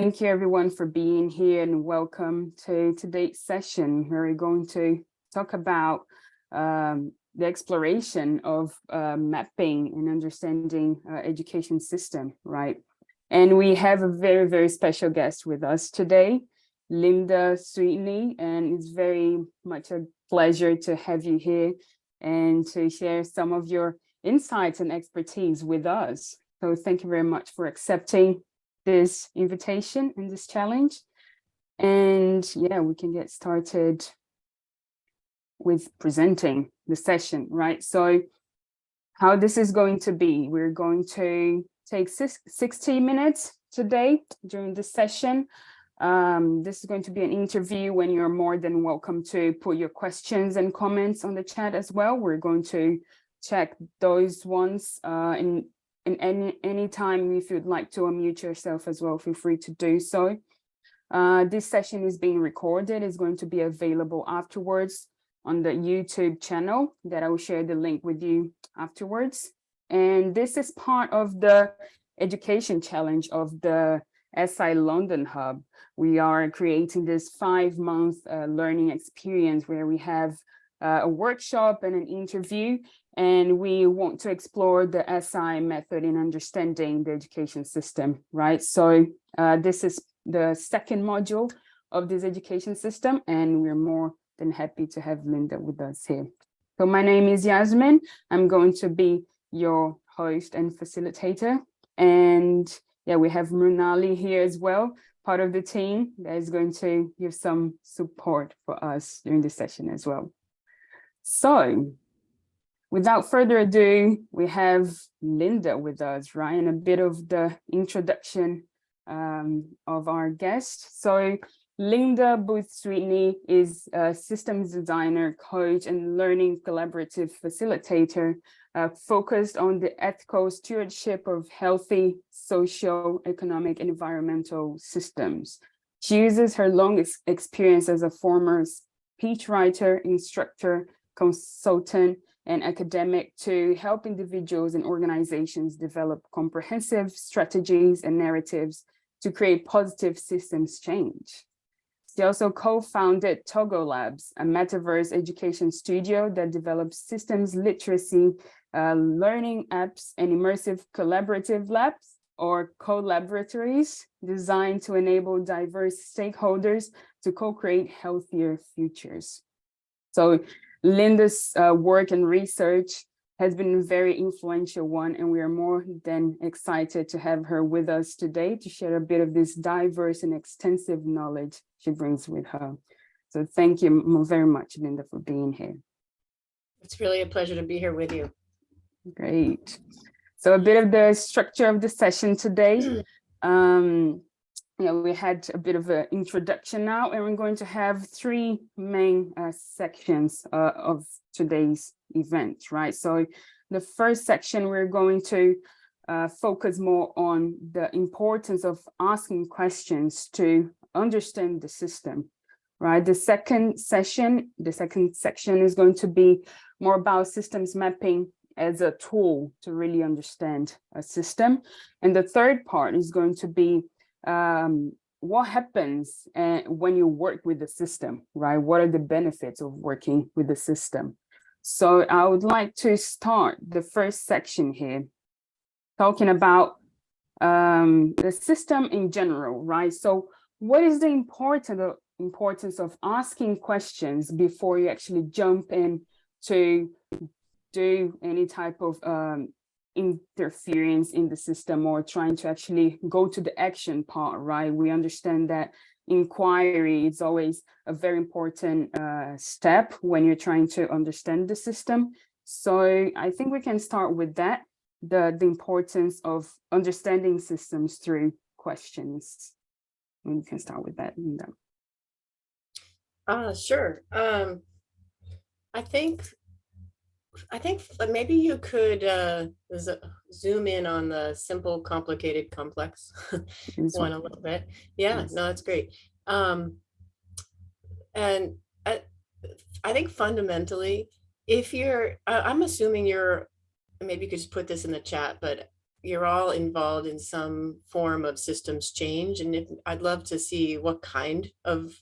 Thank you everyone for being here and welcome to today's session. We're going to talk about the exploration of mapping and understanding education system, right? And we have a very, very special guest with us today, Linda Sweeney, and it's very much a pleasure to have you here and to share some of your insights and expertise with us. So thank you very much for accepting this invitation and this challenge. And yeah, we can get started with presenting the session, right? So how this is going to be, we're going to take 60 minutes today during this session. This is going to be an interview when you're more than welcome to put your questions and comments on the chat as well. We're going to check those ones in any time. If you'd like to unmute yourself as well, feel free to do so. This session is being recorded. It's going to be available afterwards on the YouTube channel that I will share the link with you afterwards. And this is part of the education challenge of the SI London Hub. We are creating this 5-month learning experience where we have a workshop and an interview, and we want to explore the SI method in understanding the education system, right? So this is the second module of this education system, and we're more than happy to have Linda with us here. So my name is Yasmin. I'm going to be your host and facilitator. And yeah, we have Mrunali here as well, part of the team that is going to give some support for us during this session as well. So without further ado, we have Linda with us, right? And a bit of the introduction of our guest. So Linda Booth Sweeney is a systems designer, coach, and learning collaborative facilitator focused on the ethical stewardship of healthy social, economic, and environmental systems. She uses her long experience as a former speechwriter, instructor, consultant, and academic to help individuals and organizations develop comprehensive strategies and narratives to create positive systems change. She also co-founded Togo Labs, a metaverse education studio that develops systems literacy, learning apps, and immersive collaborative labs or co-laboratories designed to enable diverse stakeholders to co-create healthier futures. So Linda's work and research has been a very influential one, and we are more than excited to have her with us today to share a bit of this diverse and extensive knowledge she brings with her. So thank you very much, Linda, for being here. It's really a pleasure to be here with you. Great. So a bit of the structure of the session today. We had a bit of an introduction now, and we're going to have 3 main sections of today's event, right? So the first section, we're going to focus more on the importance of asking questions to understand the system, right? The second section is going to be more about systems mapping as a tool to really understand a system. And the third part is going to be what happens when you work with the system, right? What are the benefits of working with the system? So I would like to start the first section here, talking about the system in general, right? So what is the importance of asking questions before you actually jump in to do any type of interference in the system or trying to actually go to the action part, right? We understand that inquiry is always a very important step when you're trying to understand the system. So I think we can start with that, the importance of understanding systems through questions. And we can start with that. Sure. I think maybe you could zoom in on the simple, complicated, complex one a little bit. Yeah, yes. No, it's great. And I think fundamentally, if you're, I'm assuming you're, maybe you could just put this in the chat, but you're all involved in some form of systems change. And I'd love to see what kind of,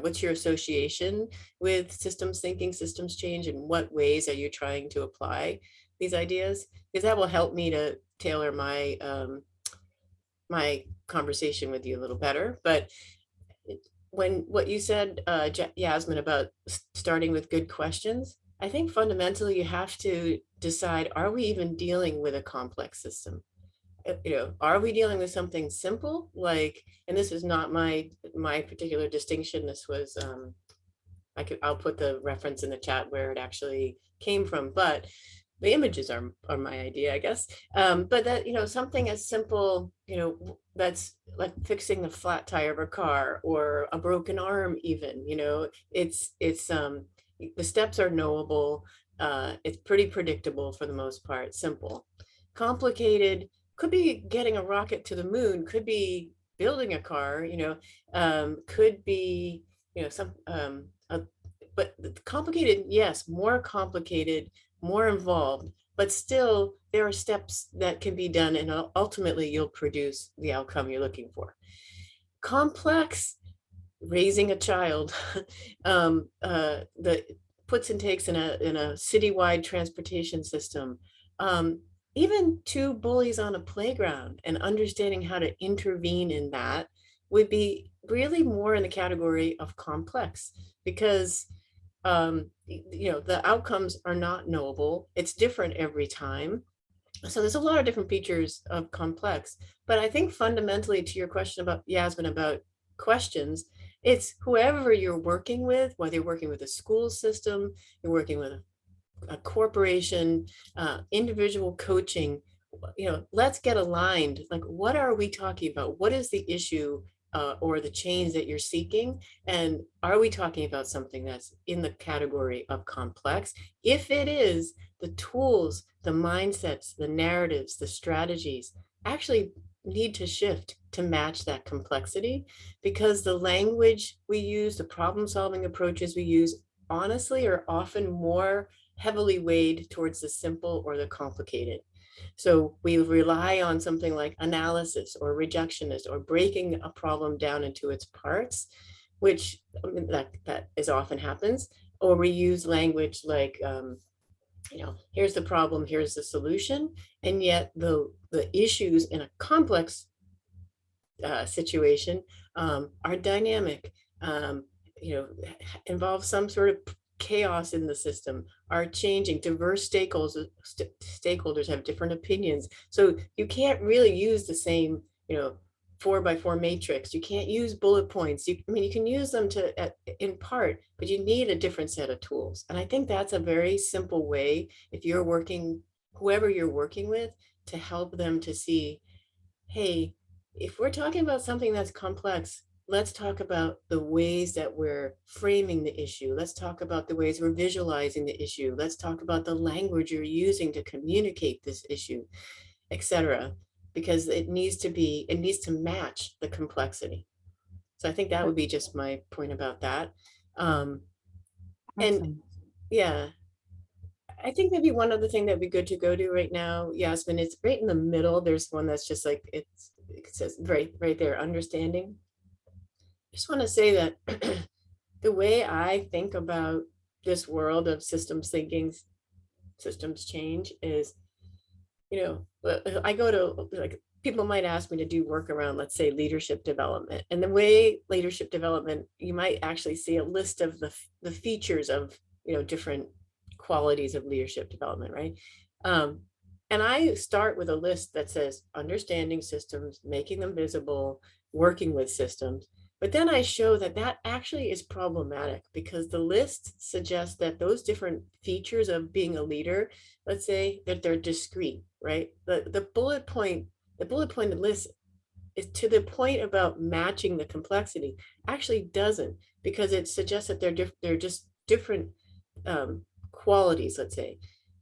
what's your association with systems thinking, systems change, and what ways are you trying to apply these ideas? Because that will help me to tailor my conversation with you a little better. But when what you said, Yasmin, about starting with good questions, I think fundamentally you have to decide, are we even dealing with a complex system? Are we dealing with something simple? Like, and this is not my particular distinction. This was, I'll put the reference in the chat where it actually came from, but the images are my idea, I guess. But that, something as simple, that's like fixing the flat tire of a car or a broken arm even, it's the steps are knowable. It's pretty predictable for the most part, simple. Complicated could be getting a rocket to the moon, could be building a car, could be, some, but complicated, yes, more complicated, more involved, but still there are steps that can be done, and ultimately you'll produce the outcome you're looking for. Complex, raising a child, the puts and takes in a citywide transportation system, even two bullies on a playground, and understanding how to intervene in that would be really more in the category of complex, because the outcomes are not knowable. It's different every time. So there's a lot of different features of complex. But I think fundamentally, to your question about, Yasmin, about questions, it's whoever you're working with, whether you're working with a school system, you're working with a corporation, individual coaching, let's get aligned. Like, what are we talking about? What is the issue or the change that you're seeking? And are we talking about something that's in the category of complex? If it is, the tools, the mindsets, the narratives, the strategies actually need to shift to match that complexity, because the language we use, the problem solving approaches we use, honestly, are often more heavily weighed towards the simple or the complicated. So we rely on something like analysis or reductionist or breaking a problem down into its parts, which that is often happens. Or we use language like, here's the problem, here's the solution. And yet the issues in a complex situation are dynamic, involve some sort of chaos in the system, are changing. Diverse stakeholders have different opinions. So you can't really use the same, 4x4 matrix. You can't use bullet points. You can use them in part, but you need a different set of tools. And I think that's a very simple way, if you're working, whoever you're working with, to help them to see, hey, if we're talking about something that's complex, let's talk about the ways that we're framing the issue. Let's talk about the ways we're visualizing the issue. Let's talk about the language you're using to communicate this issue, etc. Because it needs to match the complexity. So I think that would be just my point about that. And yeah, I think maybe one other thing that'd be good to go to right now, Yasmin, it's right in the middle. There's one that's just like, it says right there, understanding. I just want to say that the way I think about this world of systems thinking, systems change is, I go to, like, people might ask me to do work around, let's say, leadership development. And the way leadership development, you might actually see a list of the features of, different qualities of leadership development, right? And I start with a list that says understanding systems, making them visible, working with systems. But then I show that that actually is problematic, because the list suggests that those different features of being a leader, let's say that they're discrete, right? The bullet pointed list is to the point about matching the complexity actually doesn't, because it suggests that they're just different qualities, let's say.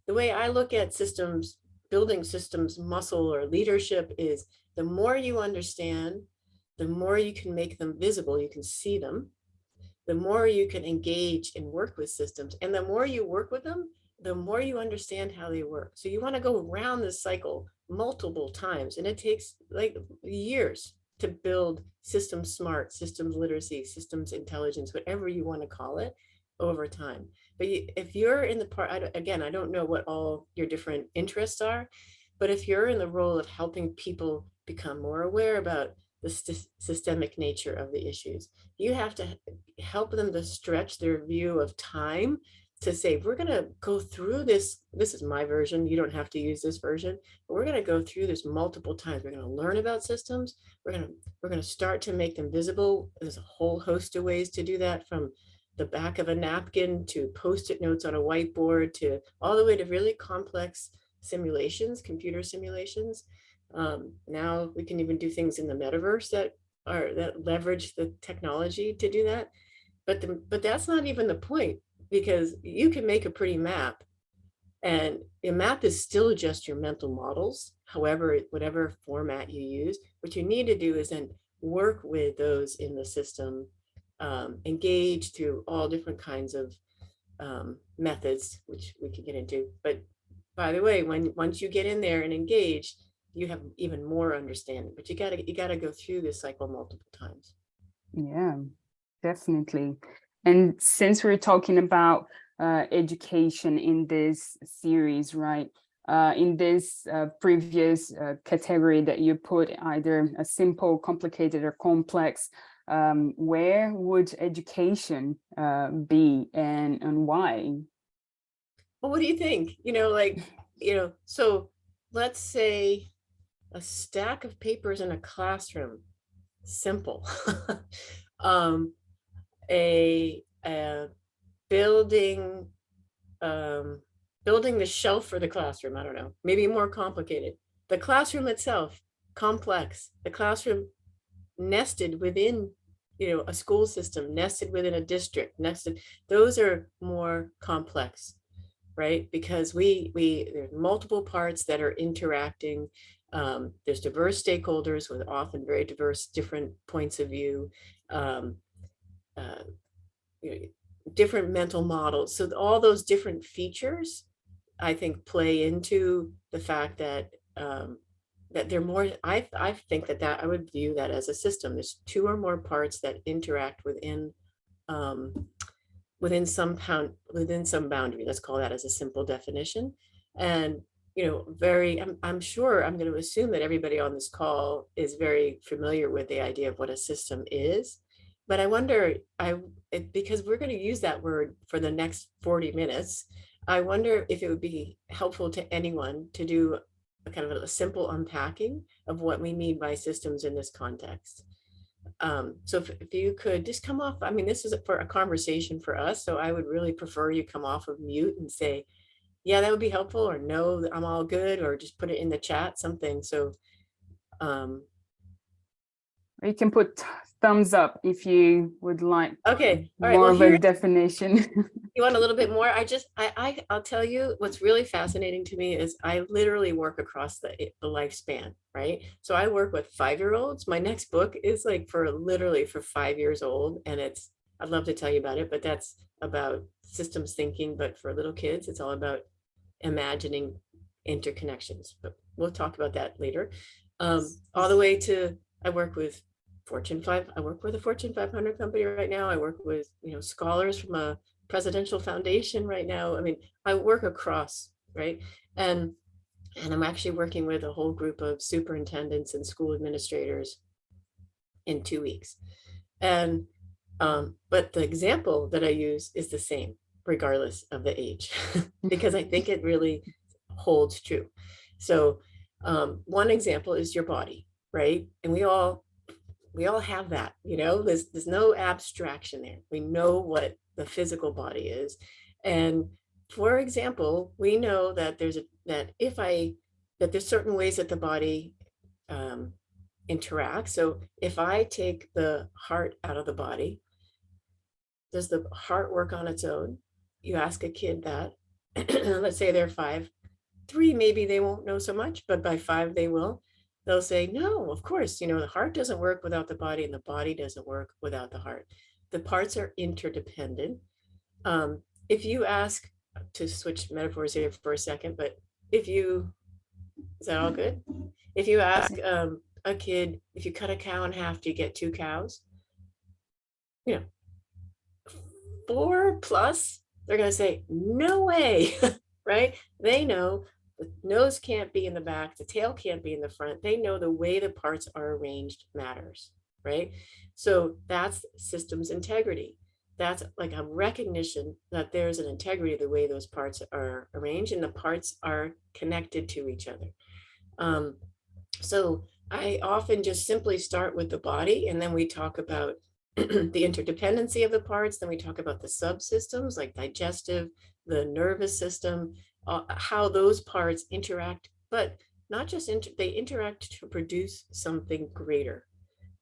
The way I look at systems, building systems muscle or leadership, is the more you understand, the more you can make them visible, you can see them, the more you can engage and work with systems. And the more you work with them, the more you understand how they work. So you want to go around this cycle multiple times, and it takes like years to build systems smart, systems literacy, systems intelligence, whatever you want to call it, over time. But if you're in the part, again, I don't know what all your different interests are, but if you're in the role of helping people become more aware about the systemic nature of the issues, you have to help them to stretch their view of time to say, we're going to go through this. This is my version. You don't have to use this version, but we're going to go through this multiple times. We're going to learn about systems. We're going to start to make them visible. There's a whole host of ways to do that, from the back of a napkin to post-it notes on a whiteboard to all the way to really complex simulations, computer simulations. Now we can even do things in the metaverse that leverage the technology to do that. But that's not even the point, because you can make a pretty map, and a map is still just your mental models, however, whatever format you use. What you need to do is then work with those in the system, engage through all different kinds of methods, which we could get into. But by the way, once you get in there and engage, you have even more understanding. But you gotta go through this cycle multiple times. Yeah, definitely. And since we're talking about education in this series, right? In this previous category that you put, either a simple, complicated, or complex, where would education be, and why? Well, what do you think? So let's say a stack of papers in a classroom, simple. a building building the shelf for the classroom, I don't know, maybe more complicated. The classroom itself, complex. The classroom nested within, a school system, nested within a district, nested. Those are more complex, right? Because there's multiple parts that are interacting. There's diverse stakeholders with often very diverse, different points of view, different mental models. So all those different features, I think, play into the fact that that they're more. I think that I would view that as a system. There's two or more parts that interact within some boundary. Let's call that as a simple definition. And I'm sure, I'm going to assume that everybody on this call is very familiar with the idea of what a system is. But I wonder, because we're going to use that word for the next 40 minutes, I wonder if it would be helpful to anyone to do a kind of a simple unpacking of what we mean by systems in this context. So if you could just come off, I mean, this is for a conversation for us, so I would really prefer you come off of mute and say, yeah, that would be helpful, or no, I'm all good, or just put it in the chat, something. So you can put thumbs up if you would like. Okay, all right. More Well, of a definition. You want a little bit more? I'll tell you what's really fascinating to me is I literally work across the lifespan, right? So I work with 5-year-olds. My next book is like literally for 5 years old, and I'd love to tell you about it, but that's about systems thinking. But for little kids, it's all about imagining interconnections. But we'll talk about that later. All the way to, I work with a Fortune 500 company right now. I work with, scholars from a presidential foundation right now. I mean, I work across, right? And I'm actually working with a whole group of superintendents and school administrators in 2 weeks. And, but the example that I use is the same, regardless of the age, because I think it really holds true. So one example is your body, right? And we all have that, there's no abstraction there. We know what the physical body is. And for example, we know that there's certain ways that the body interacts. So if I take the heart out of the body, does the heart work on its own? You ask a kid that, let's say they're 5, 3, maybe they won't know so much, but by 5 they will. They'll say, no, of course, the heart doesn't work without the body, and the body doesn't work without the heart. The parts are interdependent. If you ask to switch metaphors here for a second, but if you, is that all good? If you ask a kid, if you cut a cow in half, do you get 2 cows? You know, 4 plus, they're going to say, no way, right? They know the nose can't be in the back, the tail can't be in the front. They know the way the parts are arranged matters, right? So that's systems integrity. That's like a recognition that there's an integrity of the way those parts are arranged and the parts are connected to each other. So I often just simply start with the body, and then we talk about the interdependency of the parts. Then we talk about the subsystems like digestive, the nervous system, how those parts interact, but not just they interact to produce something greater,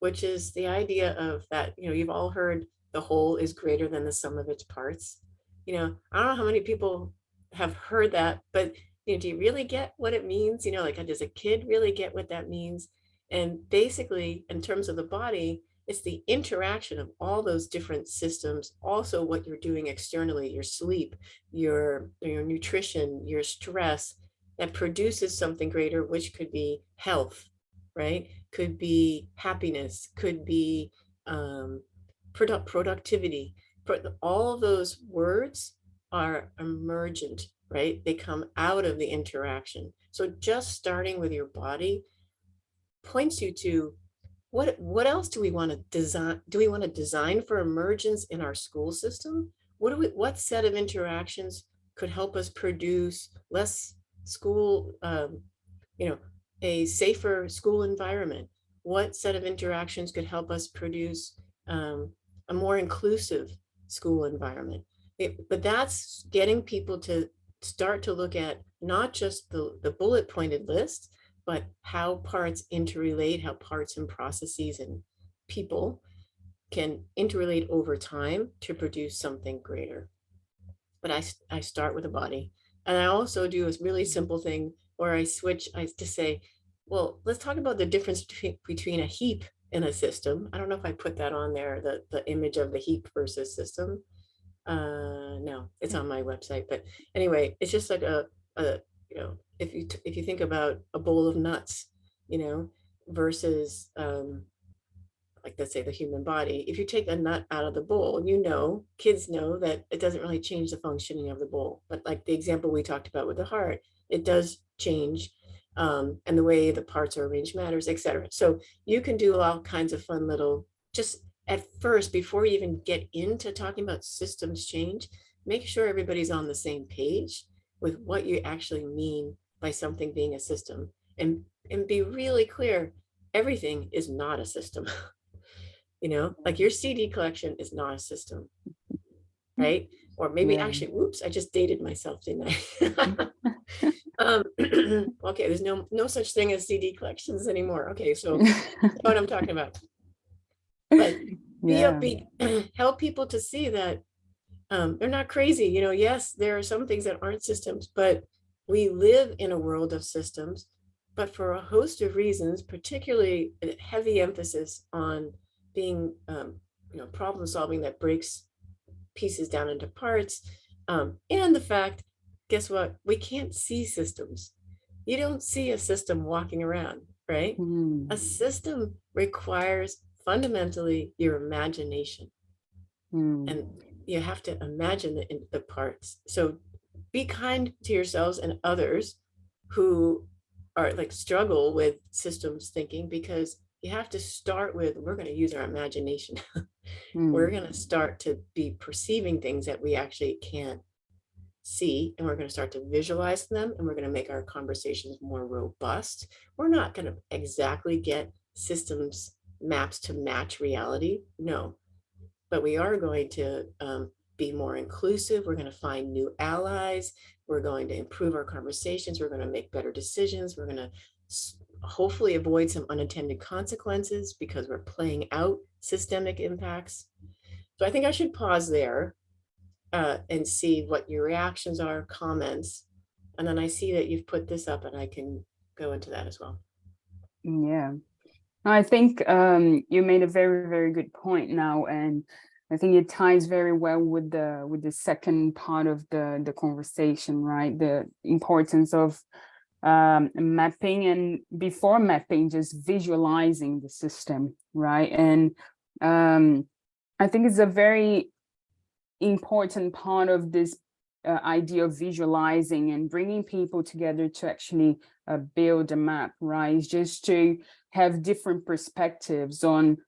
which is the idea of that, you've all heard the whole is greater than the sum of its parts. I don't know how many people have heard that, but do you really get what it means? Like, does a kid really get what that means? And basically, in terms of the body, it's the interaction of all those different systems. Also, what you're doing externally, your sleep, your nutrition, your stress, that produces something greater, which could be health, right? Could be happiness, could be productivity. All of those words are emergent, right? They come out of the interaction. So just starting with your body points you to what else do we want to design? Do we want to design for emergence in our school system? What set of interactions could help us produce less school, a safer school environment? What set of interactions could help us produce a more inclusive school environment? But that's getting people to start to look at not just the bullet pointed list, but how parts interrelate, how parts and processes and people can interrelate over time to produce something greater. But I start with the body. And I also do a really simple thing where I to say, well, let's talk about the difference between a heap and a system. I don't know if I put that on there, the image of the heap versus system. No, it's on my website. But anyway, it's just like if you think about a bowl of nuts, versus like, let's say, the human body. If you take a nut out of the bowl, kids know that it doesn't really change the functioning of the bowl. But like the example we talked about with the heart, it does change, and the way the parts are arranged matters, etc. So you can do all kinds of fun little, just at first, before you even get into talking about systems change, make sure everybody's on the same page with what you actually mean by something being a system, and be really clear. Everything is not a system. Like your CD collection is not a system, right? Or maybe actually, whoops, I just dated myself, didn't I? Okay, there's no such thing as CD collections anymore. Okay, so what I'm talking about. But help people to see that they're not crazy. Yes, there are some things that aren't systems, but we live in a world of systems. But for a host of reasons, particularly a heavy emphasis on being, problem solving that breaks pieces down into parts, and the fact, guess what? We can't see systems. You don't see a system walking around, right? A system requires fundamentally your imagination, and you have to imagine the parts. So be kind to yourselves and others who are like struggle with systems thinking, because you have to start with, we're going to use our imagination. We're going to start to be perceiving things that we actually can't see, and we're going to start to visualize them, and we're going to make our conversations more robust. We're not going to exactly get systems maps to match reality, no, but we are going to be more inclusive. We're going to find new allies. We're going to improve our conversations. We're going to make better decisions. We're going to hopefully avoid some unintended consequences because we're playing out systemic impacts. So I think I should pause there and see what your reactions are, comments. And then I see that you've put this up, and I can go into that as well. Yeah, I think you made a very, very good point now. And I think it ties very well with the second part of the conversation, right? The importance of mapping, and before mapping, just visualizing the system, right? And I think it's a very important part of this idea of visualizing and bringing people together to actually build a map, right? It's just to have different perspectives on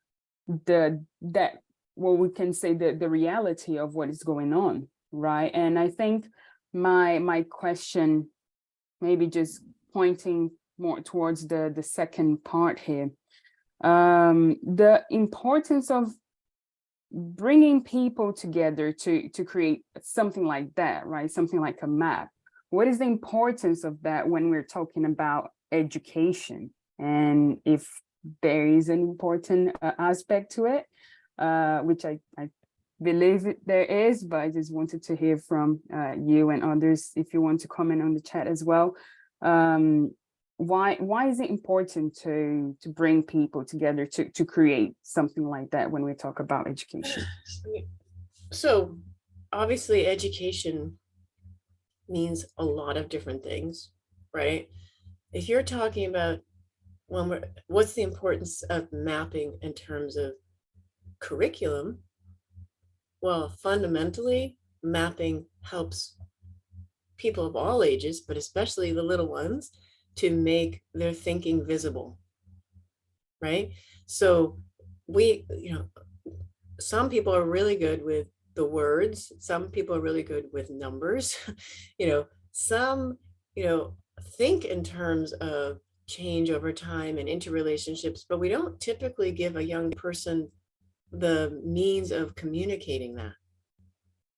what we can say the reality of what is going on, right? And I think my question, maybe just pointing more towards the second part here, the importance of bringing people together to create something like that, right? Something like a map. What is the importance of that when we're talking about education? And if there is an important aspect to it, which I believe there is, but I just wanted to hear from you and others if you want to comment on the chat as well. Why is it important to bring people together to create something like that when we talk about education? So obviously education means a lot of different things, right? If you're talking about what's the importance of mapping in terms of curriculum? Well, fundamentally, mapping helps people of all ages, but especially the little ones, to make their thinking visible, right? So some people are really good with the words. Some people are really good with numbers. Some, think in terms of change over time and interrelationships, but we don't typically give a young person the means of communicating that,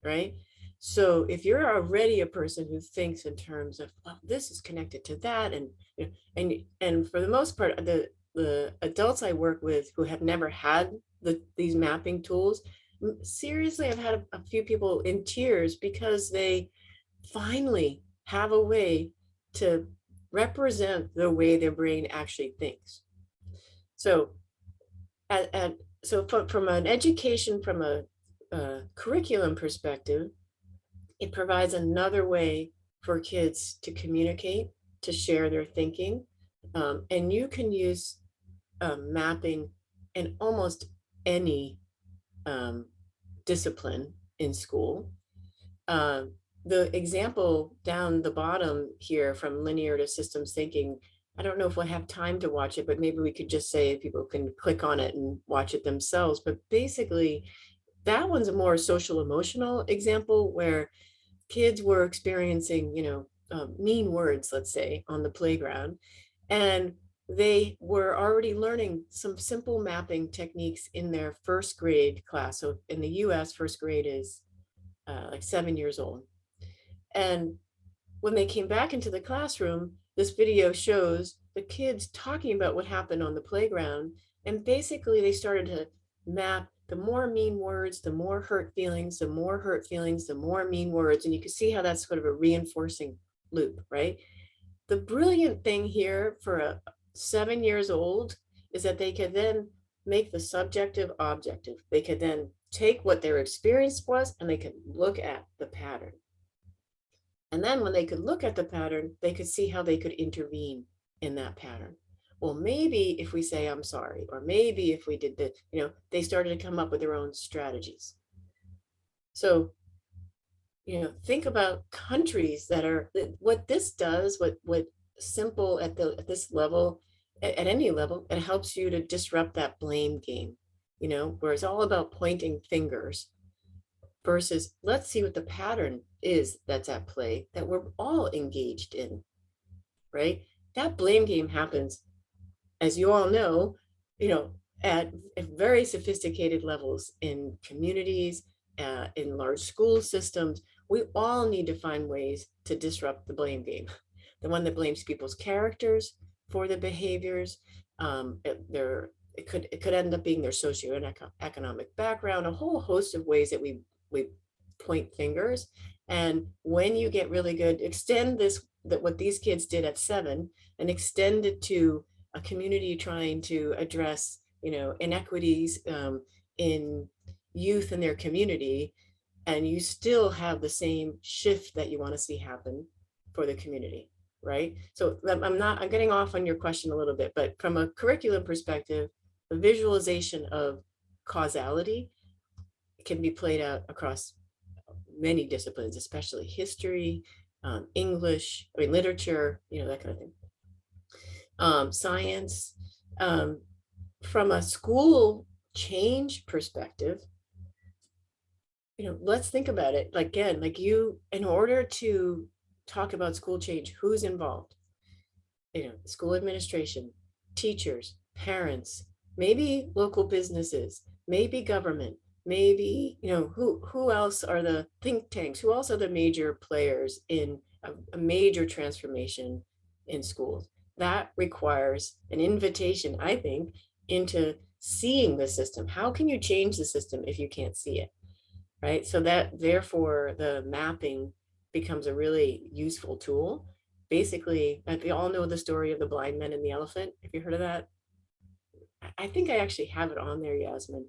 right? So if you're already a person who thinks in terms of, well, this is connected to that, and for the most part, the adults I work with who have never had these mapping tools, seriously, I've had a few people in tears because they finally have a way to represent the way their brain actually thinks. So from an education, from a curriculum perspective, it provides another way for kids to communicate, to share their thinking. And you can use mapping in almost any discipline in school. The example down the bottom here from linear to systems thinking, I don't know if we'll have time to watch it, but maybe we could just say people can click on it and watch it themselves. But basically, that one's a more social emotional example where kids were experiencing, mean words, let's say, on the playground. And they were already learning some simple mapping techniques in their first grade class. So in the US, first grade is like 7 years old. And when they came back into the classroom, this video shows the kids talking about what happened on the playground. And basically they started to map the more mean words, the more hurt feelings, the more hurt feelings, the more mean words. And you can see how that's sort of a reinforcing loop, right? The brilliant thing here for a 7 years old is that they could then make the subjective objective. They could then take what their experience was and they could look at the pattern. And then when they could look at the pattern, they could see how they could intervene in that pattern. Well, maybe if we say, I'm sorry, or maybe if we did this, they started to come up with their own strategies. So, think about countries that are, what this does, what simple at this level, at any level, it helps you to disrupt that blame game, where it's all about pointing fingers versus let's see what the pattern is that's at play that we're all engaged in, right? That blame game happens, as you all know, at very sophisticated levels in communities, in large school systems. We all need to find ways to disrupt the blame game. The one that blames people's characters for the behaviors. It could end up being their socioeconomic background, a whole host of ways that we point fingers. And when you get really good, extend what these kids did at 7 and extend it to a community trying to address, inequities in, youth in their community, and you still have the same shift that you want to see happen for the community, right? So I'm getting off on your question a little bit, but from a curriculum perspective, the visualization of causality can be played out across many disciplines, especially history, English, I mean, literature, that kind of thing. Science. From a school change perspective, let's think about it. Again, in order to talk about school change, who's involved? School administration, teachers, parents, maybe local businesses, maybe government, maybe, who else are the think tanks? Who else are the major players in a major transformation in schools? That requires an invitation, I think, into seeing the system. How can you change the system if you can't see it? Right? So that therefore the mapping becomes a really useful tool. Basically, we all know the story of the blind men and the elephant. Have you heard of that? I think I actually have it on there, Yasmin.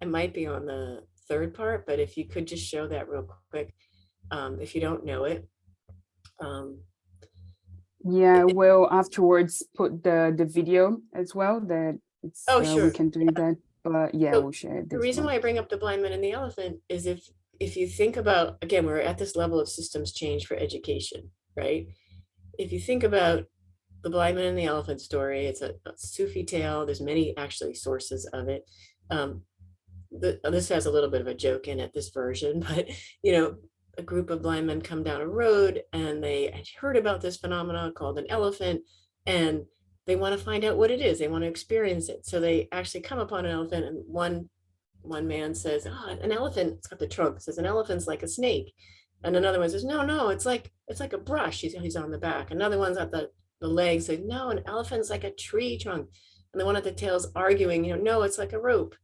It might be on the third part, but if you could just show that real quick, if you don't know it. Yeah, we'll afterwards put the video as well, that it's Sure. we can do that. But yeah, So we'll share it. the reason why I bring up the blind man and the elephant is if you think about, again, we're at this level of systems change for education, right? If you think about the blind man and the elephant story, it's a Sufi tale. There's many actually sources of it. This has a little bit of a joke in it, this version, but a group of blind men come down a road and they had heard about this phenomenon called an elephant, and they want to find out what it is. They want to experience it. So they actually come upon an elephant, and one man says, an elephant, it's got the trunk, says an elephant's like a snake. And another one says, no, it's like a brush. He's on the back. Another one's at the legs, says, no, an elephant's like a tree trunk. And the one at the tail's arguing, no, it's like a rope.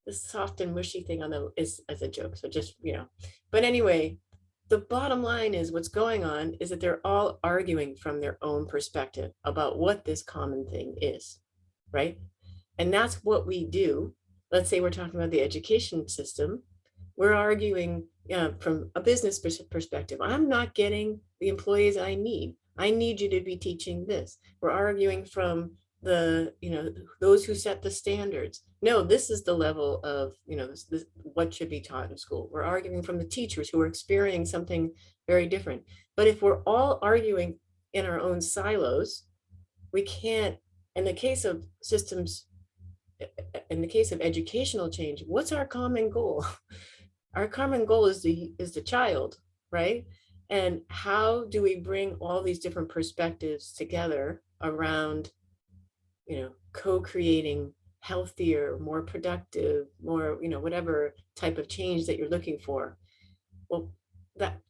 This soft and mushy thing is as a joke. So just, but anyway, the bottom line is what's going on is that they're all arguing from their own perspective about what this common thing is, right? And that's what we do. Let's say we're talking about the education system. We're arguing from a business perspective. I'm not getting the employees I need. I need you to be teaching this. We're arguing from those who set the standards. No, this is the level of, this, what should be taught in school. We're arguing from the teachers who are experiencing something very different. But if we're all arguing in our own silos, we can't, in the case of systems, in the case of educational change, what's our common goal? Our common goal is the child, right? And how do we bring all these different perspectives together around, co-creating healthier, more productive, more, whatever type of change that you're looking for? Well, that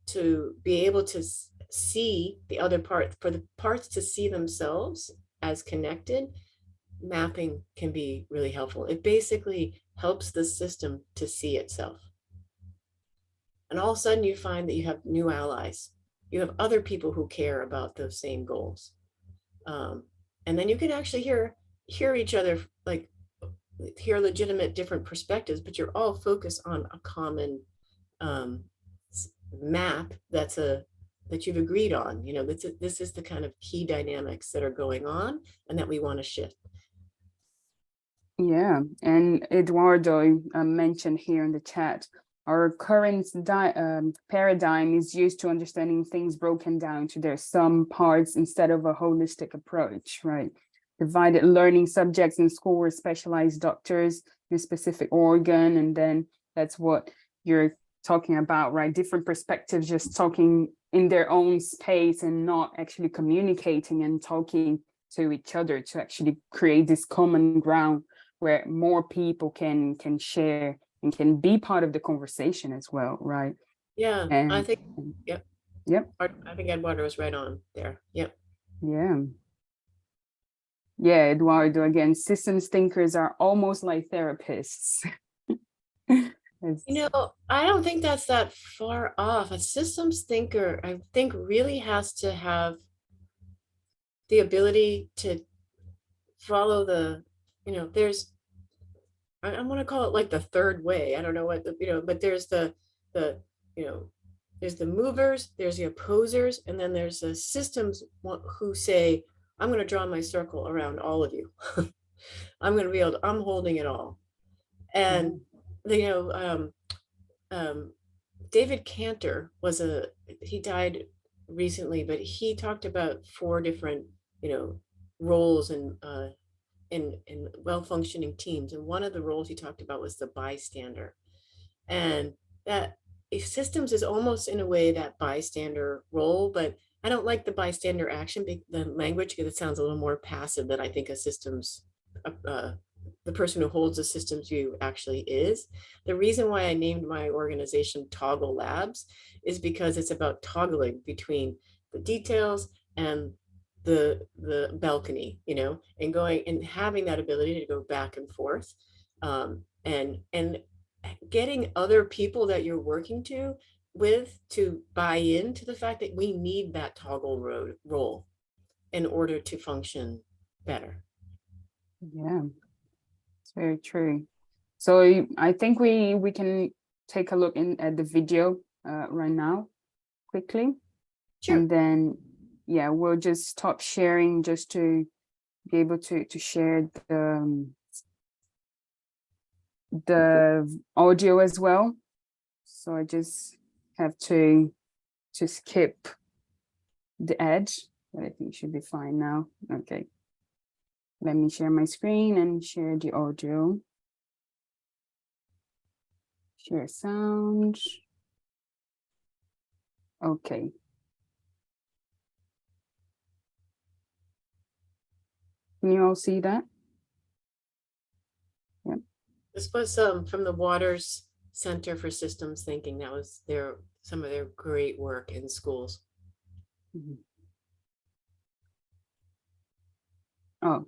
to be able to see the other part, for the parts to see themselves as connected, mapping can be really helpful. It basically helps the system to see itself. And all of a sudden you find that you have new allies. You have other people who care about those same goals. And then you can actually hear each other, hear legitimate different perspectives, but you're all focused on a common map that you've agreed on. This is the kind of key dynamics that are going on and that we want to shift. Yeah, and Eduardo mentioned here in the chat, our current paradigm is used to understanding things broken down to their sum parts instead of a holistic approach, right? Divided learning subjects in school were specialized doctors in a specific organ, and then that's what you're talking about, right? Different perspectives just talking in their own space and not actually communicating and talking to each other to actually create this common ground where more people can share and can be part of the conversation as well, right? Yeah, and I think, yep. Yep. I think Eduardo was right on there. Yep. Yeah. Yeah, Eduardo, again, systems thinkers are almost like therapists. I don't think that's that far off. A systems thinker, I think, really has to have the ability to follow there's I want to call it like the third way. I don't know what, but there's the, you know, there's the movers, there's the opposers, and then there's the systems who say, I'm going to draw my circle around all of you. I'm going to be able to, I'm holding it all. And, Mhm. you know, David Cantor he died recently, but he talked about 4 different, roles in well-functioning teams. And one of the roles he talked about was the bystander. And that if systems is almost in a way that bystander role, but I don't like the bystander action, the language, because it sounds a little more passive than I think a systems, the person who holds the systems view actually is. The reason why I named my organization Toggle Labs is because it's about toggling between the details and the balcony, and going and having that ability to go back and forth, and getting other people that you're working with to buy into the fact that we need that toggle role in order to function better. Yeah, it's very true. So I think we can take a look at the video right now quickly. Sure. And then, yeah, we'll just stop sharing just to be able to share the audio as well. So I just have to skip the edge, but I think it should be fine now. Okay. Let me share my screen and share the audio. Share sound. Okay. Can you all see that? Yeah. This was from the Waters Center for Systems Thinking. That was some of their great work in schools. Mm-hmm. Oh,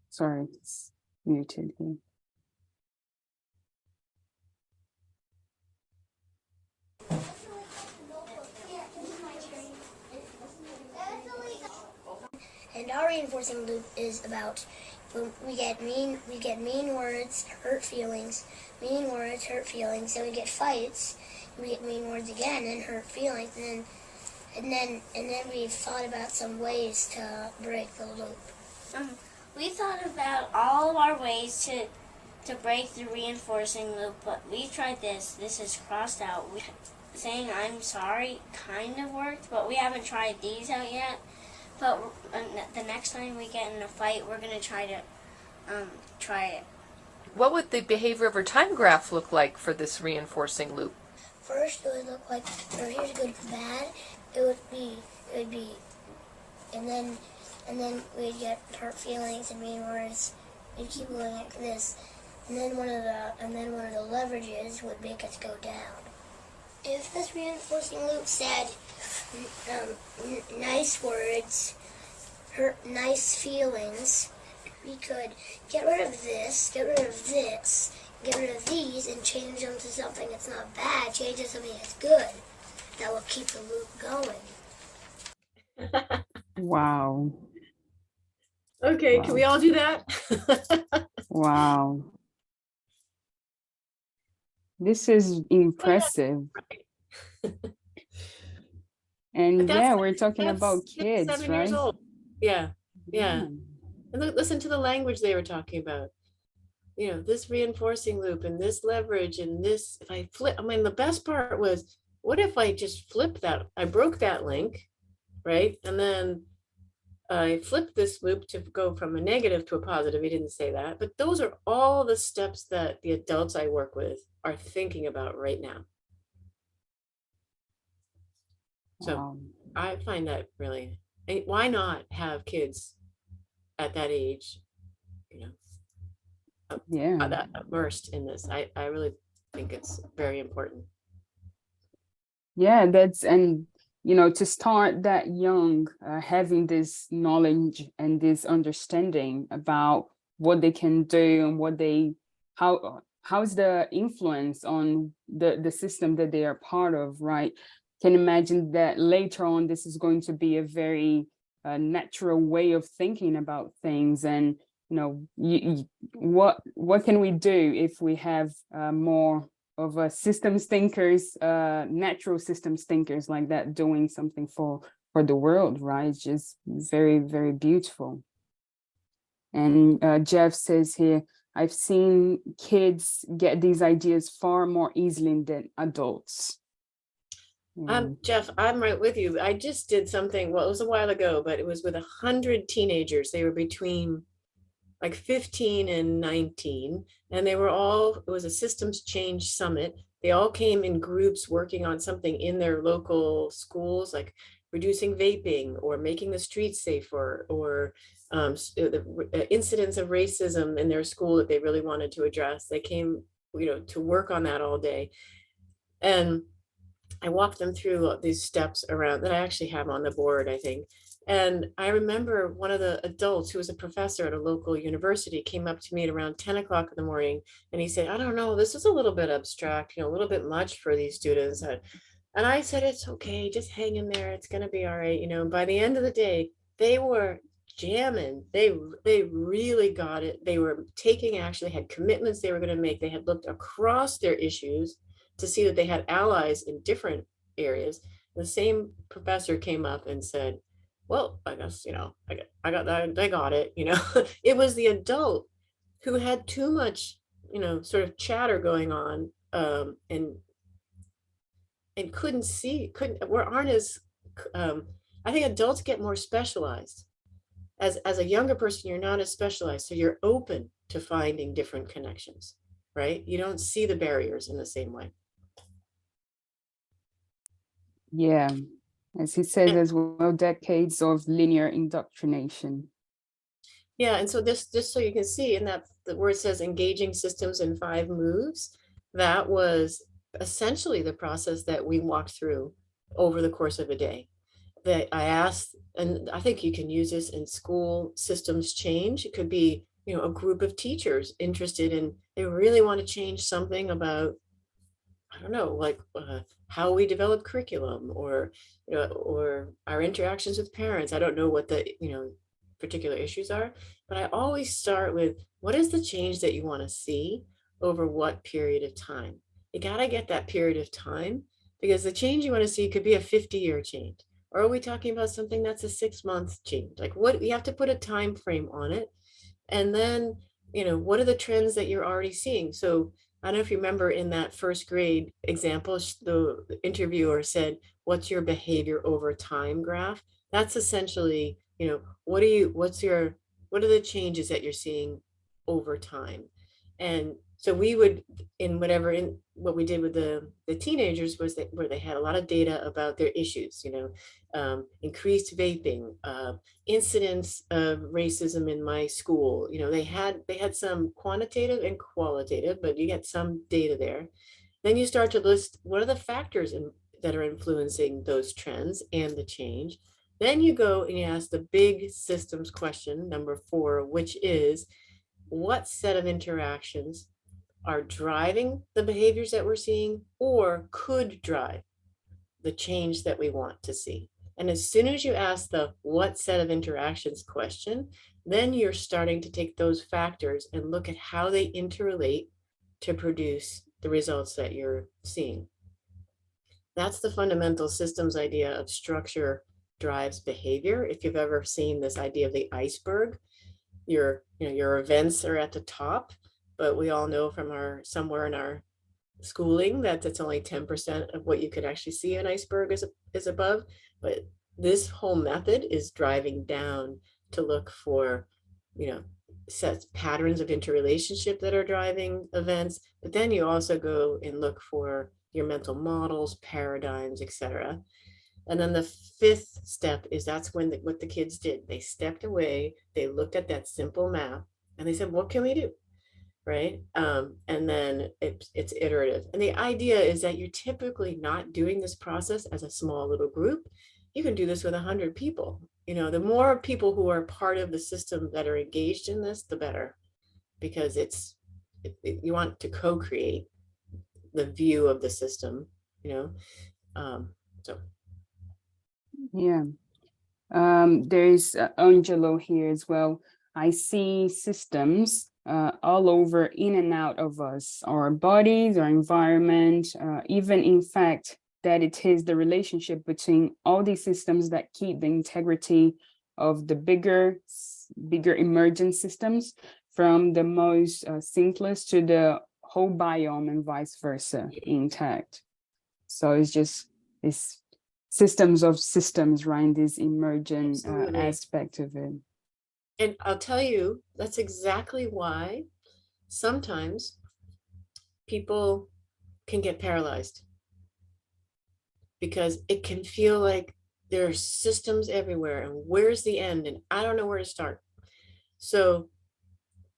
sorry, it's muted here. And our reinforcing loop is about when we get mean words, hurt feelings, mean words, hurt feelings, then we get fights, we get mean words again and hurt feelings, and then we've thought about some ways to break the loop. We thought about all of our ways to break the reinforcing loop, but we tried this. This is crossed out. Saying I'm sorry kind of worked, but we haven't tried these out yet. But the next time we get in a fight, we're going to try it. What would the behavior over time graph look like for this reinforcing loop? First, it would look like, here's good and bad. It would be, and then we'd get hurt feelings and mean words. We'd keep going like this, and then one of the leverages would make us go down. If this reinforcing loop said nice words, hurt nice feelings, we could get rid of this, get rid of this, get rid of these, and change them to something that's not bad, change it to something that's good. That will keep the loop going. Wow. Okay, wow. Can we all do that? Wow. This is impressive. And yeah, we're talking about kids, 7 right? years old. Yeah. And listen to the language they were talking about. This reinforcing loop and this leverage and this, if I flip, the best part was, what if I just flip that? I broke that link, right? And then I flipped this loop to go from a negative to a positive. He didn't say that, but those are all the steps that the adults I work with are thinking about right now. So I find that really, why not have kids at that age, that immersed in this? I really think it's very important. Yeah, and to start that young, having this knowledge and this understanding about what they can do and how's the influence on the system that they are part of, right? Can imagine that later on this is going to be a very natural way of thinking about things, and what can we do if we have more of a systems thinkers, natural systems thinkers like that doing something for the world, right? It's just very, very beautiful. And Jeff says here, I've seen kids get these ideas far more easily than adults. Jeff, I'm right with you. I just did something, well, it was a while ago, but it was with 100 teenagers. They were between like 15 and 19, and they were all, it was a systems change summit. They all came in groups working on something in their local schools, like reducing vaping or making the streets safer, or the incidents of racism in their school that they really wanted to address. They came, to work on that all day. And I walked them through these steps around that I actually have on the board, I think. And I remember one of the adults who was a professor at a local university came up to me at around 10 o'clock in the morning, and he said, I don't know, this is a little bit abstract, a little bit much for these students. And I said, it's okay, just hang in there, it's going to be all right. By the end of the day, they were jamming. They really got it. They were taking action. They had commitments they were going to make. They had looked across their issues to see that they had allies in different areas. The same professor came up and said, well, I guess, I got it. It was the adult who had too much, sort of chatter going on, and aren't as, I think adults get more specialized. As a younger person, you're not as specialized. So you're open to finding different connections, right? You don't see the barriers in the same way. Yeah, as he says as well, decades of linear indoctrination. Yeah, and so this, just so you can see in that, where it says engaging systems in 5 moves, that was essentially the process that we walked through over the course of a day. That I asked, and I think you can use this in school systems change. It could be, a group of teachers interested in, they really want to change something about, I don't know, like how we develop curriculum, or or our interactions with parents. I don't know what the particular issues are, but I always start with, what is the change that you want to see over what period of time? You got to get that period of time, because the change you want to see could be a 50-year change, or are we talking about something that's a 6-month change? Like, what, you have to put a time frame on it, and then what are the trends that you're already seeing? So I don't know if you remember in that first grade example, the interviewer said, what's your behavior over time graph? That's essentially, what are the changes that you're seeing over time? And so we would, in what we did with the teenagers was that where they had a lot of data about their issues, increased vaping, incidents of racism in my school. They had some quantitative and qualitative, but you get some data there. Then you start to list, what are the factors that are influencing those trends and the change. Then you go and you ask the big systems question, number 4, which is, what set of interactions are driving the behaviors that we're seeing, or could drive the change that we want to see? And as soon as you ask the what set of interactions question, then you're starting to take those factors and look at how they interrelate to produce the results that you're seeing. That's the fundamental systems idea of structure drives behavior. If you've ever seen this idea of the iceberg, your events are at the top, but we all know from somewhere in our schooling that it's only 10% of what you could actually see an iceberg is above. But this whole method is driving down to look for, sets patterns of interrelationship that are driving events. But then you also go and look for your mental models, paradigms, etc. And then the 5th step is, that's when what the kids did. They stepped away, they looked at that simple map, and they said, what can we do? Right? And then it's iterative. And the idea is that you're typically not doing this process as a small little group. You can do this with 100 people. The more people who are part of the system that are engaged in this, the better, because you want to co-create the view of the system, so. Yeah. There is Angelo here as well. I see systems all over, in and out of us, our bodies, our environment, even in fact, that it is the relationship between all these systems that keep the integrity of the bigger emergent systems, from the most simplest to the whole biome and vice versa, intact. So it's systems of systems, right? This emergent aspect of it. And I'll tell you, that's exactly why sometimes people can get paralyzed, because it can feel like there are systems everywhere and where's the end, and I don't know where to start. So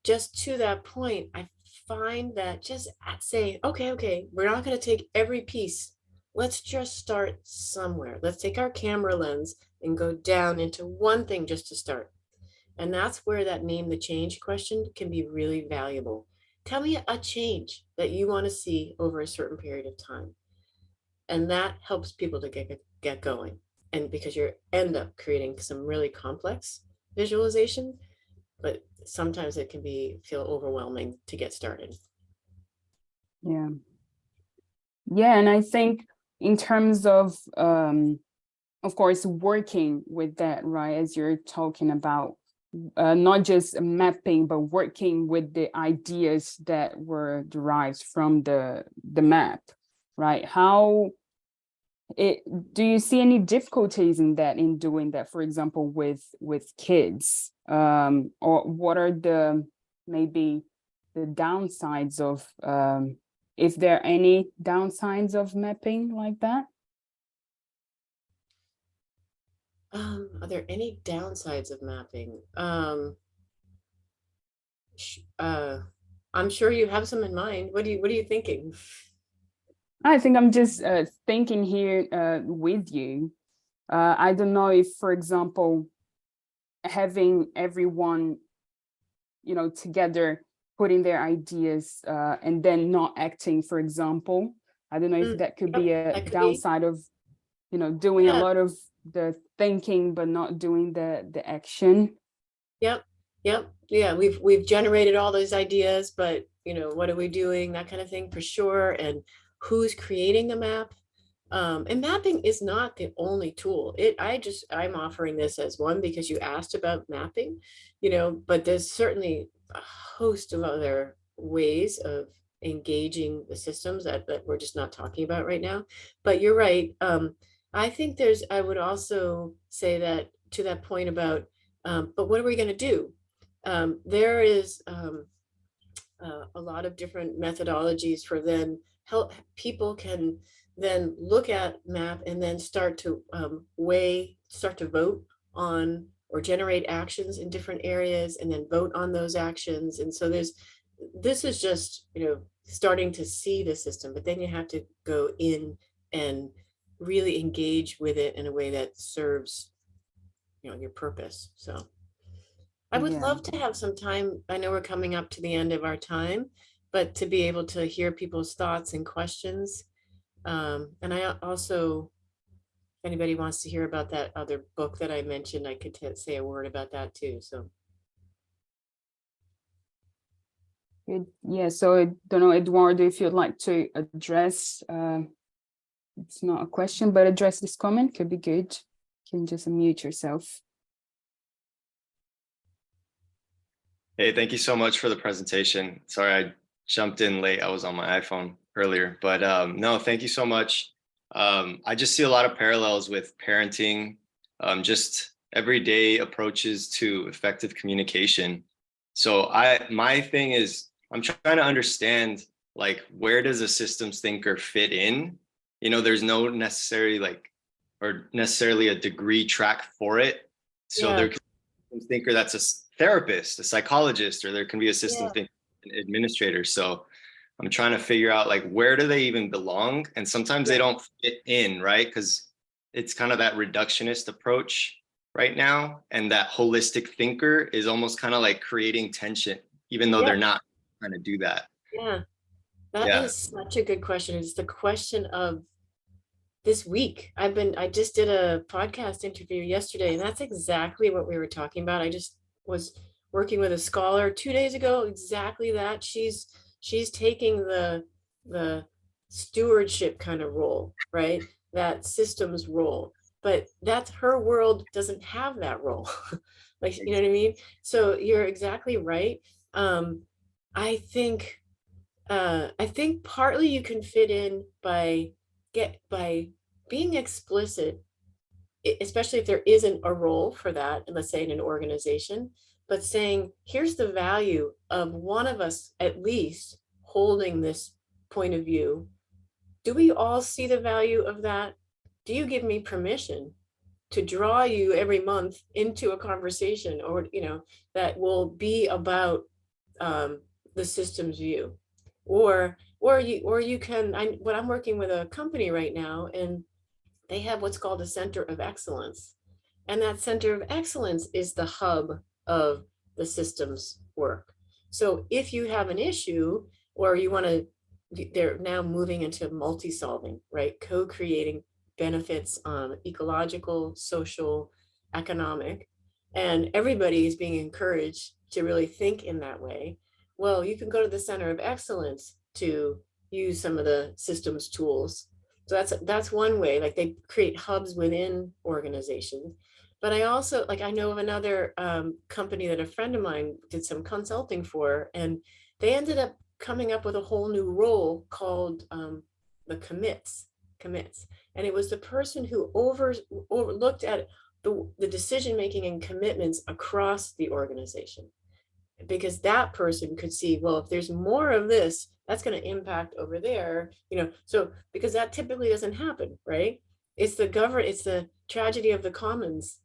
just to that point, I find that just saying, okay, we're not going to take every piece. Let's just start somewhere. Let's take our camera lens and go down into one thing just to start. And that's where that name the change question can be really valuable. Tell me a change that you want to see over a certain period of time. And that helps people to get going. And because you end up creating some really complex visualization, but sometimes it can feel overwhelming to get started. Yeah. Yeah, and I think in terms of course, working with that, right, as you're talking about, not just mapping, but working with the ideas that were derived from the map, right? Do you see any difficulties in doing that, for example, with kids? Or what are maybe the downsides of, if there are any downsides of mapping like that? Are there any downsides of mapping? I'm sure you have some in mind. What are you thinking? I think I'm just thinking here with you. I don't know if, for example, having everyone, together, putting their ideas and then not acting, for example. I don't know if that could be a downside of, doing a lot of the thinking, but not doing the action. Yep. Yeah, we've generated all those ideas, but what are we doing? That kind of thing, for sure. And who's creating the map? And mapping is not the only tool. I'm offering this as one because you asked about mapping, but there's certainly a host of other ways of engaging the systems that we're just not talking about right now. But you're right. I think I would also say that, to that point about, but what are we going to do? There is a lot of different methodologies for then help people can then look at map and then start to vote on or generate actions in different areas and then vote on those actions. And so this is just, starting to see the system, but then you have to go in and really engage with it in a way that serves, your purpose. So I would love to have some time. I know we're coming up to the end of our time, but to be able to hear people's thoughts and questions. And I also, if anybody wants to hear about that other book that I mentioned, I could say a word about that too. So. Good. Yeah, so I don't know, Eduardo, if you'd like to address, it's not a question, but address this comment could be good. You can just unmute yourself. Hey, thank you so much for the presentation. Sorry, I jumped in late. I was on my iPhone earlier, but no, thank you so much. I just see a lot of parallels with parenting, just everyday approaches to effective communication. So my thing is, I'm trying to understand, like, where does a systems thinker fit in? There's no necessarily a degree track for it. So there can be a systems thinker that's a therapist, a psychologist, or there can be a systems thinker, an administrator. So I'm trying to figure out, like, where do they even belong? And sometimes they don't fit in, right? Because it's kind of that reductionist approach right now. And that holistic thinker is almost kind of like creating tension, even though they're not trying to do that. Yeah, that is such a good question. It's the question of this week. I just did a podcast interview yesterday, and that's exactly what we were talking about. I just was working with a scholar 2 days ago, exactly that. She's taking the stewardship kind of role, right? That systems role, but that's her world doesn't have that role. Like, you know what I mean? So you're exactly right. I think partly you can fit in by being explicit, especially if there isn't a role for that, and let's say in an organization, but saying, here's the value of one of us at least holding this point of view. Do we all see the value of that? Do you give me permission to draw you every month into a conversation, or, you know, that will be about the systems view? Or you can, I'm working with a company right now, and they have what's called a center of excellence. And that center of excellence is the hub of the systems work. So if you have an issue, or you want to, they're now moving into multi-solving, right? Co-creating benefits on ecological, social, economic, and everybody is being encouraged to really think in that way. Well, you can go to the center of excellence to use some of the systems tools. So that's one way, like they create hubs within organizations. But I also, like, I know of another company that a friend of mine did some consulting for, and they ended up coming up with a whole new role called the commits. And it was the person who looked at the decision-making and commitments across the organization. Because that person could see, well, if there's more of this, that's going to impact over there, you know. So because that typically doesn't happen, right? It's the tragedy of the commons,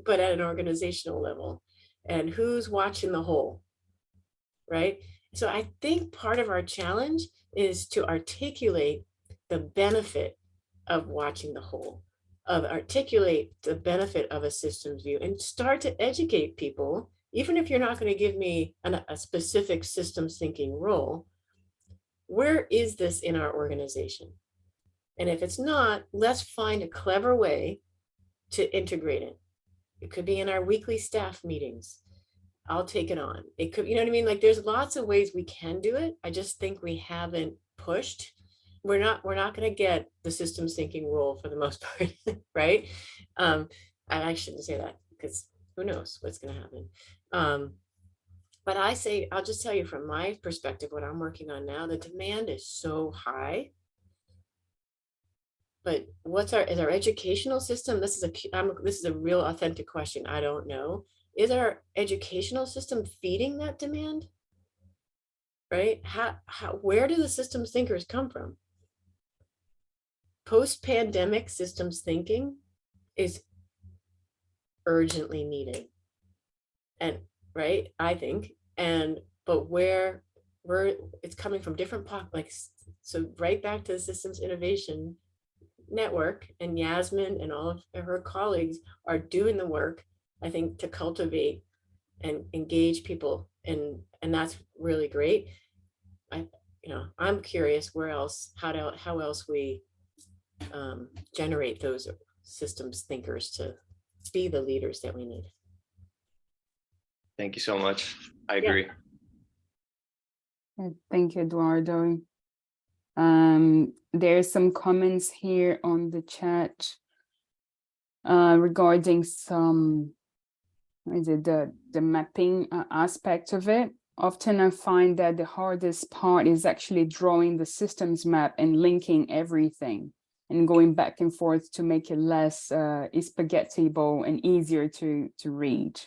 but at an organizational level. And who's watching the whole, right? So I think part of our challenge is to articulate the benefit of watching the whole, of articulate the benefit of a systems view, and start to educate people. Even if you're not going to give me a specific systems thinking role, where is this in our organization? And if it's not, let's find a clever way to integrate it. It could be in our weekly staff meetings. I'll take it on. It could, you know what I mean? Like, there's lots of ways we can do it. I just think we haven't pushed. We're not going to get the systems thinking role for the most part, right? I shouldn't say that, because who knows what's going to happen. But I'll just tell you from my perspective, what I'm working on now, the demand is so high. But is our educational system? This is a real authentic question. I don't know. Is our educational system feeding that demand? Right? Where do the systems thinkers come from? Post-pandemic systems thinking is urgently needed. And right, I think, but where it's coming from different pockets, so right back to the Systems Innovation Network, and Yasmin and all of her colleagues are doing the work, I think, to cultivate and engage people, and that's really great. I'm curious where else, how else we generate those systems thinkers to be the leaders that we need. Thank you so much. I agree. Thank you, Eduardo. There's some comments here on the chat regarding the mapping aspect of it. Often I find that the hardest part is actually drawing the systems map and linking everything and going back and forth to make it less spaghetti-able and easier to read.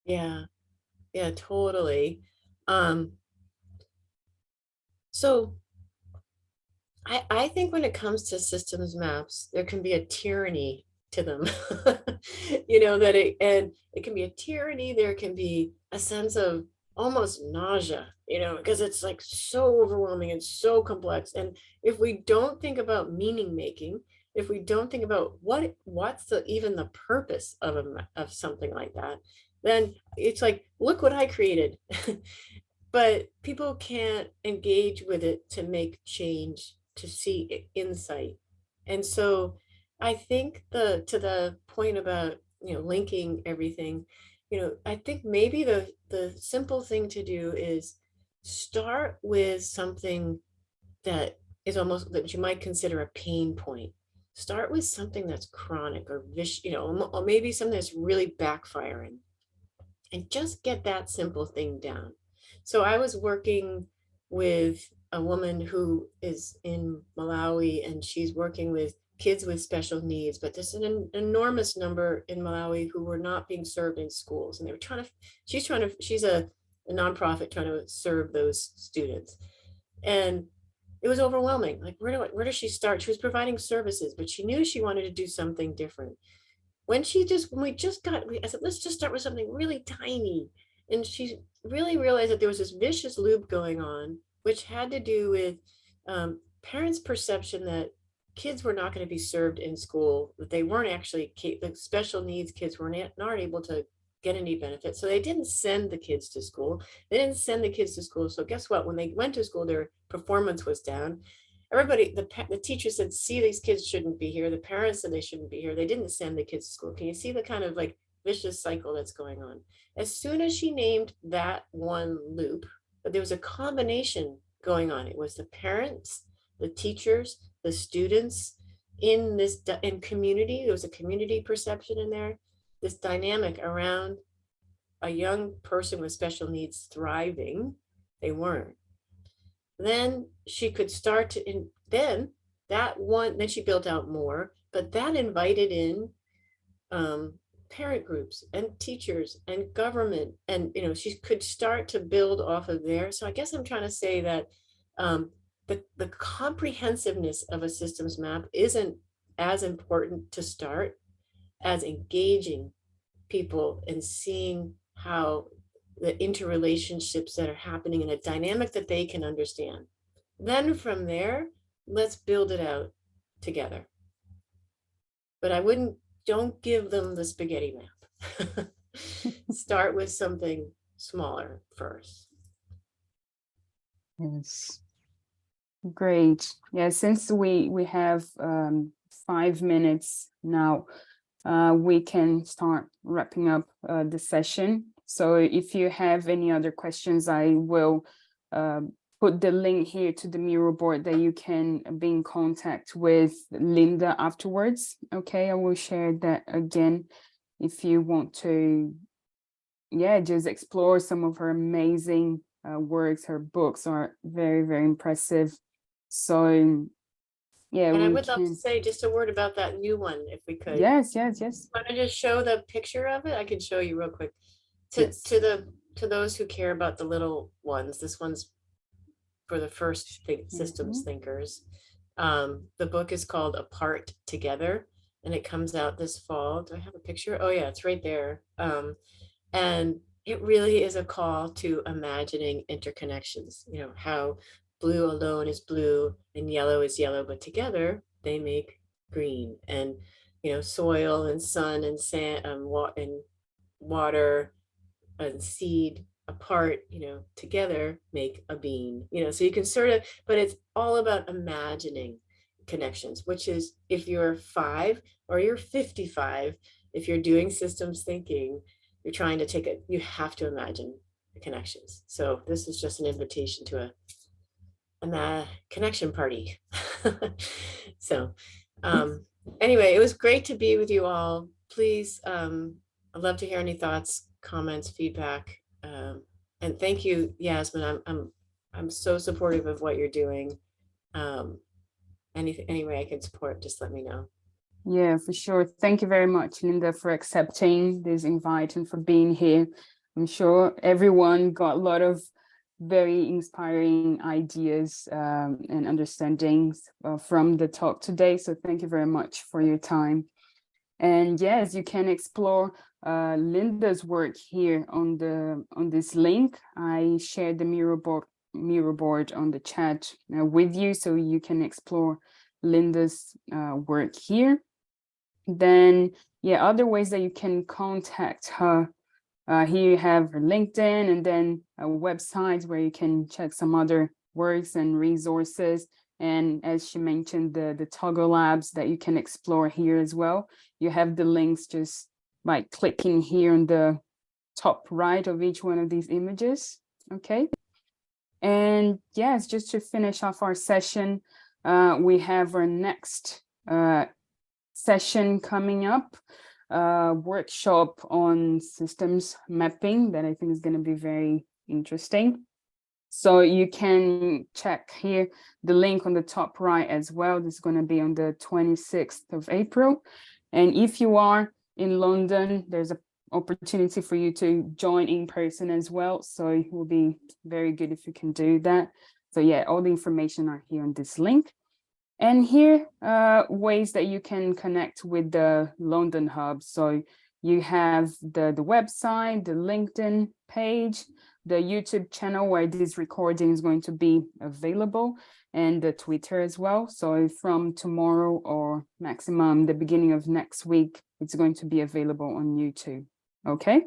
Yeah, totally. So I think when it comes to systems maps, there can be a tyranny to them. That it can be a tyranny. There can be a sense of almost nausea, because it's like so overwhelming and so complex. And if we don't think about meaning making, if we don't think about what's even the purpose of something like that, then it's like, look what I created. But people can't engage with it to make change, to see insight. And so I think to the point about linking everything, I think maybe the simple thing to do is start with something that is almost that you might consider a pain point. Start with something that's chronic or or maybe something that's really backfiring, and just get that simple thing down. So I was working with a woman who is in Malawi, and she's working with kids with special needs, but there's an enormous number in Malawi who were not being served in schools. And they were she's a nonprofit trying to serve those students. And it was overwhelming. Like, where does she start? She was providing services, but she knew she wanted to do something different. When I said, let's just start with something really tiny. And she really realized that there was this vicious loop going on, which had to do with parents' perception that kids were not going to be served in school, that they weren't actually, the special needs kids were not able to get any benefit. So they didn't send the kids to school. So guess what? When they went to school, their performance was down. Everybody, the teacher said, see, these kids shouldn't be here. The parents said they shouldn't be here. They didn't send the kids to school. Can you see the kind of like vicious cycle that's going on? As soon as she named that one loop, but there was a combination going on. It was the parents, the teachers, the students in community. There was a community perception in there. This dynamic around a young person with special needs thriving. They weren't. Then she could start to, and then she built out more, but that invited in parent groups and teachers and government, and she could start to build off of there. So I guess I'm trying to say that the comprehensiveness of a systems map isn't as important to start as engaging people and seeing how the interrelationships that are happening in a dynamic that they can understand. Then from there, let's build it out together. But don't give them the spaghetti map. Start with something smaller first. Yes. Great. Yeah, since we have 5 minutes now, we can start wrapping up the session. So if you have any other questions, I will put the link here to the Miro board that you can be in contact with Linda afterwards. Okay, I will share that again if you want to, just explore some of her amazing works. Her books are very, very impressive. So yeah, and I would love to say just a word about that new one, if we could. Yes. Want to just show the picture of it? I can show you real quick. To those who care about the little ones, this one's for the first systems thinkers. The book is called Apart Together, and it comes out this fall. Do I have a picture? Oh yeah, it's right there. And it really is a call to imagining interconnections. How blue alone is blue and yellow is yellow, but together they make green. And soil and sun and sand and water and seed apart, together make a bean. So you can but it's all about imagining connections, which is, if you're 5 or you're 55, if you're doing systems thinking, you're trying to you have to imagine the connections. So this is just an invitation to a connection party. So anyway, it was great to be with you all. Please, I'd love to hear any thoughts, comments, feedback, and thank you, Yasmin. I'm so supportive of what you're doing. Any way I can support, just let me know. Yeah, for sure. Thank you very much, Linda, for accepting this invite and for being here. I'm sure everyone got a lot of very inspiring ideas and understandings from the talk today. So thank you very much for your time. And yes, you can explore Linda's work here on this link. I shared the Miro board on the chat with you, so you can explore Linda's work here. Then, other ways that you can contact her. Here you have her LinkedIn, and then a website where you can check some other works and resources. And as she mentioned, the Toggle Labs that you can explore here as well. You have the links just by clicking here on the top right of each one of these images. Okay. And yes, just to finish off our session, we have our next session coming up, workshop on systems mapping that I think is going to be very interesting. So you can check here the link on the top right as well. This is going to be on the 26th of April. And if you are in London, there's an opportunity for you to join in person as well. So it will be very good if you can do that. So yeah, all the information are here on this link. And here, ways that you can connect with the London Hub. So you have the website, the LinkedIn page, the YouTube channel where this recording is going to be available, and the Twitter as well. So from tomorrow or maximum the beginning of next week, it's going to be available on YouTube. Okay.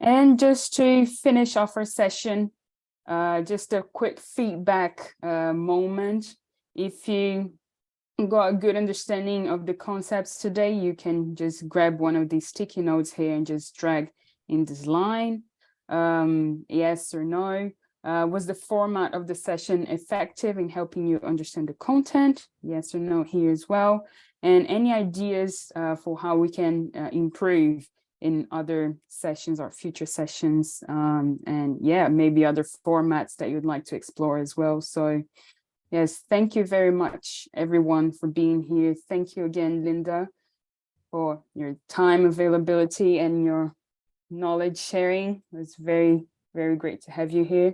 And just to finish off our session, just a quick feedback moment. If you got a good understanding of the concepts today, you can just grab one of these sticky notes here and just drag in this line. Yes or no. Was the format of the session effective in helping you understand the content? Yes or no here as well. And any ideas for how we can improve in other sessions or future sessions, and yeah, maybe other formats that you'd like to explore as well. So yes, thank you very much, everyone, for being here. Thank you again, Linda, for your time availability and your knowledge sharing. It was very, very great to have you here.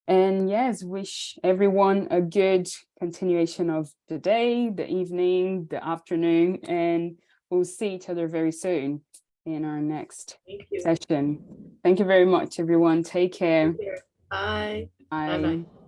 And yes, wish everyone a good continuation of the day, the evening, the afternoon, and we'll see each other very soon in our next session. Thank you very much, everyone. Take care. Bye. Bye. Bye-bye.